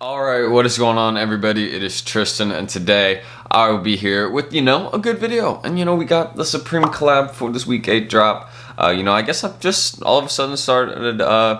Alright, what is going on everybody? It is Tristan and today I will be here with, a good video. And we got the Supreme collab for this week 8 drop. I guess I've just all of a sudden started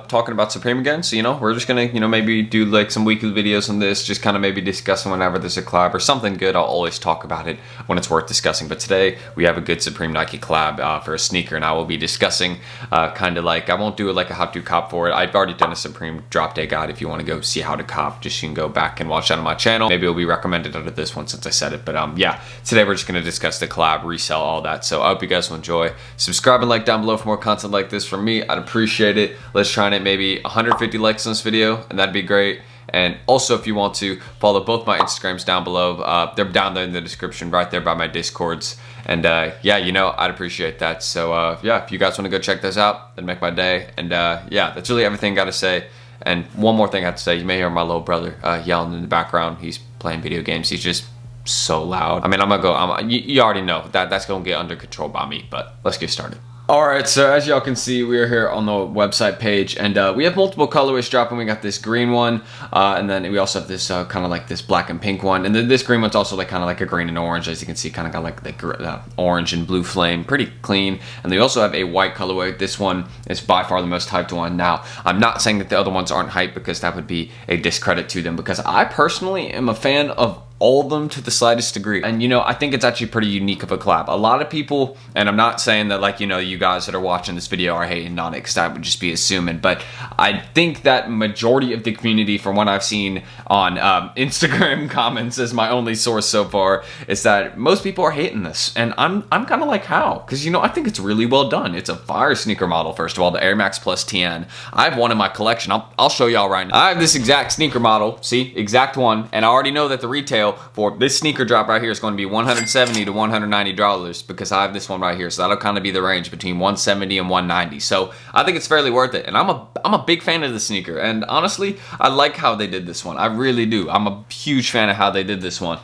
talking about Supreme again. So, we're just gonna, maybe do like some weekly videos on this, just kind of maybe discussing whenever there's a collab or something good. I'll always talk about it when it's worth discussing. But today we have a good Supreme Nike collab for a sneaker, and I will be discussing kind of like, I won't do it like a how-to cop for it. I've already done a Supreme drop day guide if you want to go see how to cop. Just you can go back and watch that on my channel. Maybe it'll be recommended under this one since I said it. But yeah, today we're just gonna discuss the collab, resell, all that. So I hope you guys will enjoy. Subscribe and like down below for more content like this from me. I'd appreciate it. Let's try and hit maybe 150 likes on this video, and that'd be great. And also, if you want to follow both my Instagrams down below, they're down there in the description, right there by my Discords. And yeah, I'd appreciate that. So yeah, if you guys want to go check those out, that'd make my day. And yeah, that's really everything I got to say. And one more thing I have to say, you may hear my little brother yelling in the background. He's playing video games. He's just so loud. I mean, I'm gonna go. You already know that's gonna get under control by me. But let's get started. Alright, so as y'all can see, we are here on the website page, and we have multiple colorways dropping. We got this green one, and then we also have this kind of like this black and pink one, and then this green one's also like kind of like a green and orange. As you can see, kind of got like the orange and blue flame, pretty clean. And they also have a white colorway. This one is by far the most hyped one. Now, I'm not saying that the other ones aren't hyped, because that would be a discredit to them, because I personally am a fan of all of them to the slightest degree. And I think it's actually pretty unique of a collab. A lot of people, and I'm not saying that like, you guys that are watching this video are hating on it, because that would just be assuming, but I think that majority of the community, from what I've seen on Instagram comments as my only source so far, is that most people are hating this. And I'm kind of like, how? Because I think it's really well done. It's a fire sneaker model. First of all, the Air Max Plus TN. I have one in my collection. I'll show y'all right now. I have this exact sneaker model, see, exact one, and I already know that the retail for this sneaker drop right here is going to be $170 to $190, because I have this one right here. So that'll kind of be the range between 170 and 190. So I think it's fairly worth it. And I'm a big fan of the sneaker. And honestly, I like how they did this one. I really do. I'm a huge fan of how they did this one.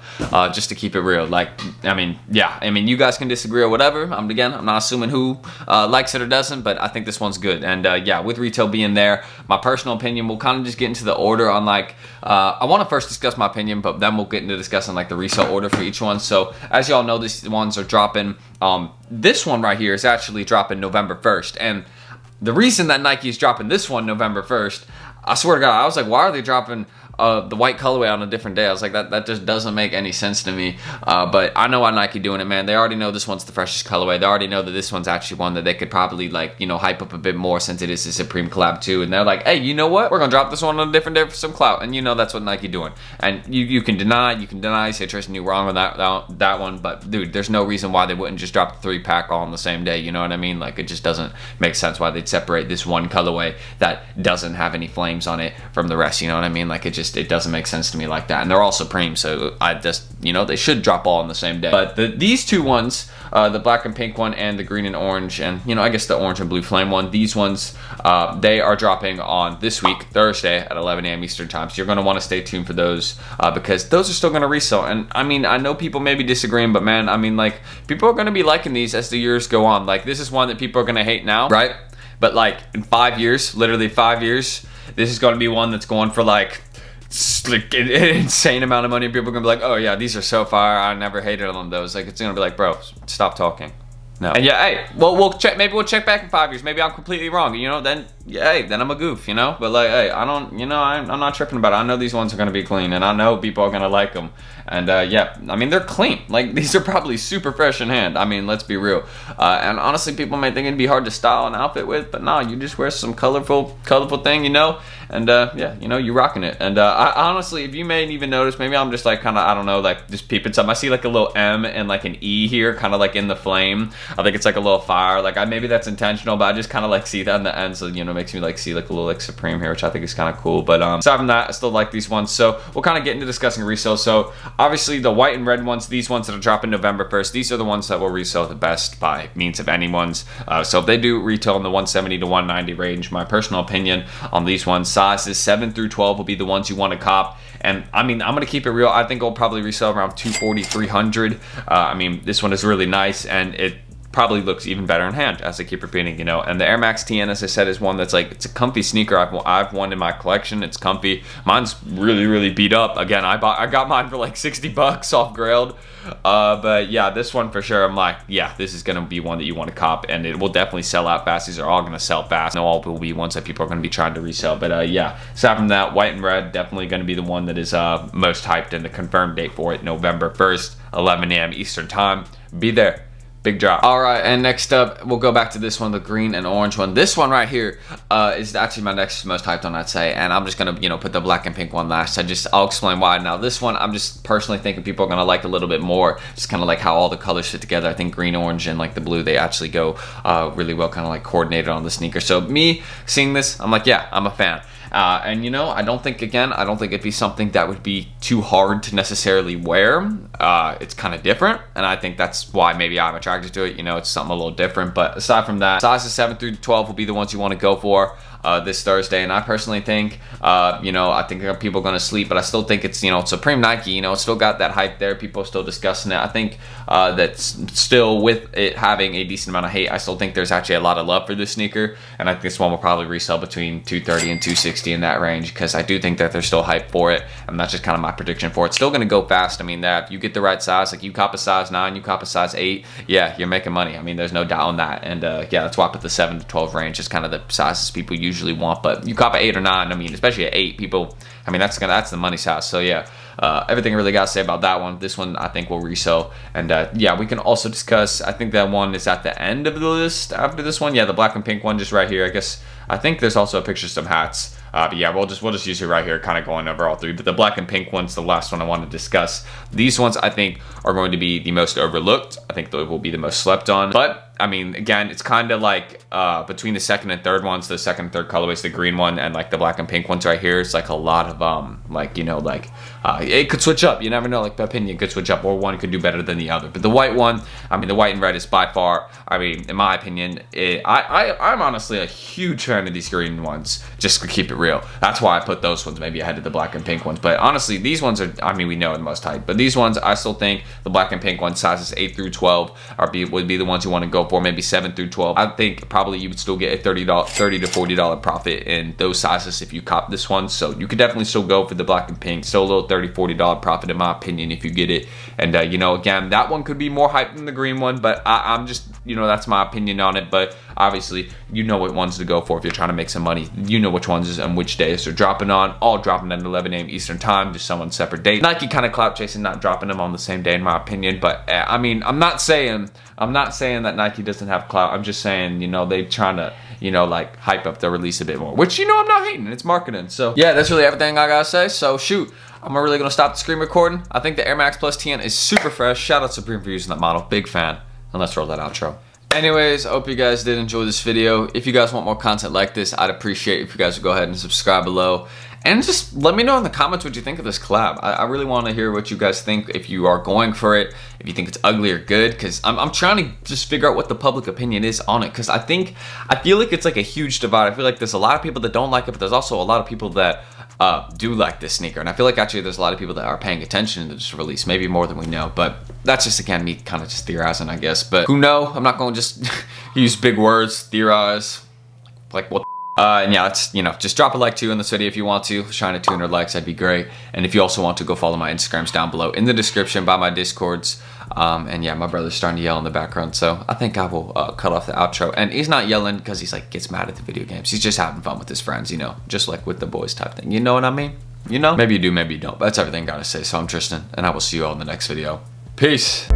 Just to keep it real. Like, yeah. You guys can disagree or whatever. I'm not assuming who likes it or doesn't, but I think this one's good. And yeah, with retail being there, my personal opinion, we'll kind of just get into the order on like, I want to first discuss my opinion, but then we'll get into discussing like the resale order for each one. So as y'all know, these ones are dropping. This one right here is actually dropping November 1st. And the reason that Nike is dropping this one November 1st, I swear to God, I was like, why are they dropping the white colorway on a different day? I was like, that just doesn't make any sense to me. But I know why Nike doing it, man. They already know this one's the freshest colorway. They already know that this one's actually one that they could probably like, hype up a bit more, since it is a Supreme collab too. And they're like, hey, you know what? We're gonna drop this one on a different day for some clout. And that's what Nike doing. And you can deny, say, Tristan, you wrong on that one. But dude, there's no reason why they wouldn't just drop the 3-pack all on the same day. You know what I mean? Like, it just doesn't make sense why they'd separate this one colorway that doesn't have any flames on it from the rest. You know what I mean? Like, it doesn't make sense to me like that. And they're all Supreme, so I just, they should drop all on the same day. But these two ones, the black and pink one and the green and orange, and I guess the orange and blue flame one, these ones, they are dropping on this week, Thursday at 11 a.m. Eastern time. So you're going to want to stay tuned for those, because those are still going to resell. And I know people may be disagreeing, but man, like, people are going to be liking these as the years go on. Like, this is one that people are going to hate now, right? But like in 5 years, literally 5 years, this is going to be one that's going for like an insane amount of money. People are gonna be like, oh yeah, these are so fire, I never hated on those. Like, it's gonna be like, bro, stop talking. No. And yeah, hey, well, we'll check back in 5 years. Maybe I'm completely wrong, then yeah, hey, then I'm a goof, but like, hey, I don't, I'm not tripping about it. I know these ones are gonna be clean, and I know people are gonna like them. And yeah, they're clean. Like, these are probably super fresh in hand. Let's be real. And honestly, people may think it'd be hard to style an outfit with, but no, you just wear some colorful thing, and yeah, you rocking it. And I honestly, if you may even notice, maybe I'm just like kind of, I don't know, like just peeping something. I see like a little M and like an E here, kind of like in the flame. I think it's like a little fire. Like, maybe that's intentional, but I just kind of like see that in the end, so makes me like see like a little like Supreme here, which I think is kind of cool. But aside from that, I still like these ones. So we'll kind of get into discussing resale. So obviously the white and red ones, these ones that are dropping November 1st, these are the ones that will resell the best by means of anyone's. So if they do retail in the 170 to 190 range, my personal opinion on these ones, sizes 7 through 12 will be the ones you want to cop. And I'm gonna keep it real. I think it'll probably resell around 240, 300. This one is really nice, and it probably looks even better in hand, as I keep repeating, you know. And the Air Max TN, as I said, is one that's like, it's a comfy sneaker. I've one in my collection. It's comfy. Mine's really beat up. Again, I got mine for like 60 bucks off Grailed. But yeah, this one for sure, I'm like, yeah, this is gonna be one that you want to cop, and it will definitely sell out fast. These are all gonna sell fast. No, all will be ones that people are gonna be trying to resell. But yeah, aside from that, white and red definitely gonna be the one that is most hyped, and the confirmed date for it, November 1st, 11 a.m. Eastern time. Be there. Big drop. All right, and next up, we'll go back to this one, the green and orange one. This one right here is actually my next most hyped one, I'd say, and I'm just gonna, you know, put the black and pink one last. I'll explain why. Now, this one, I'm just personally thinking people are gonna like a little bit more, just kind of like how all the colors fit together. I think green, orange, and like the blue, they actually go really well, kind of like coordinated on the sneaker. So me seeing this, I'm like, yeah, I'm a fan. And you know, I don't think it'd be something that would be too hard to necessarily wear. It's kind of different, and I think that's why maybe I'm attracted to it. You know, it's something a little different. But aside from that, sizes 7 through 12 will be the ones you want to go for this Thursday. And I personally think, you know, I think people are going to sleep, but I still think it's, you know, Supreme Nike. You know, it's still got that hype there. People are still discussing it. I think that's still, with it having a decent amount of hate, I still think there's actually a lot of love for this sneaker. And I think this one will probably resell between 230 and 260 in that range, because I do think that there's still hype for it, and that's just kind of my prediction for it. It's still going to go fast. I mean, that if you get the right size, like you cop a size 9, you cop a size 8, yeah, you're making money. I mean, there's no doubt on that. And yeah, that's why I put the 7 to 12 range is kind of the sizes people usually want. But you cop an 8 or 9, I mean, especially at 8, people, I mean, that's the money size. So yeah, everything I really got to say about that one. This one I think will resell. And yeah, we can also discuss, I think that one is at the end of the list after this one. Yeah, the black and pink one just right here. I think there's also a picture of some hats. But yeah, we'll just use it right here, kind of going over all three. But the black and pink one's the last one I want to discuss. These ones I think are going to be the most overlooked. I think they will be the most slept on. But I mean, again, it's kind of like between the second and third ones, the second and third colorways, the green one and like the black and pink ones right here. It's like a lot of like, you know, like it could switch up. You never know. Like the opinion could switch up, or one could do better than the other. But the white one, I mean, the white and red is by far, I mean, in my opinion, I'm honestly a huge fan of these green ones. Just to keep it real. That's why I put those ones maybe ahead of the black and pink ones. But honestly, these ones are, I mean, we know the most hype. But these ones, I still think the black and pink ones, sizes 8 through 12, would be the ones you want to go for. Maybe 7 through 12. I think probably you would still get a $30 to $40 profit in those sizes if you cop this one. So you could definitely still go for the black and pink. Still a little $30, $40 profit in my opinion if you get it. And you know, again, that one could be more hype than the green one, but I'm just, you know, that's my opinion on it. But obviously, you know what ones to go for if you're trying to make some money. You know which ones and which days they're dropping on. All dropping at 11 a.m. Eastern time, just some on separate dates. Nike kind of clout chasing, not dropping them on the same day in my opinion. But I mean, I'm not saying that Nike doesn't have clout. I'm just saying, you know, they're trying to, you know, like hype up the release a bit more, which, you know, I'm not hating. It's marketing. So yeah, that's really everything I gotta say. So shoot, I'm really gonna stop the screen recording. I think the Air Max Plus TN is super fresh. Shout out Supreme for using that model. Big fan. And let's roll that outro. Anyways, I hope you guys did enjoy this video. If you guys want more content like this, I'd appreciate if you guys would go ahead and subscribe below. And just let me know in the comments what you think of this collab. I really want to hear what you guys think, if you are going for it, if you think it's ugly or good, because I'm trying to just figure out what the public opinion is on it, because I feel like it's like a huge divide. I feel like there's a lot of people that don't like it, but there's also a lot of people that do like this sneaker. And I feel like actually there's a lot of people that are paying attention to this release, maybe more than we know. But that's just, again, me kind of just theorizing, I guess. But who knows? I'm not going to just use big words, theorize, like what. And yeah, let's, you know, just drop a like too in this video if you want to. Trying to 200 likes, that'd be great. And if you also want to, go follow my Instagrams down below in the description, by my Discords. And yeah, my brother's starting to yell in the background, so I think I will cut off the outro. And he's not yelling because he's like gets mad at the video games. He's just having fun with his friends, you know, just like with the boys type thing. You know what I mean? You know? Maybe you do, maybe you don't. But that's everything I gotta say. So I'm Tristan, and I will see you all in the next video. Peace.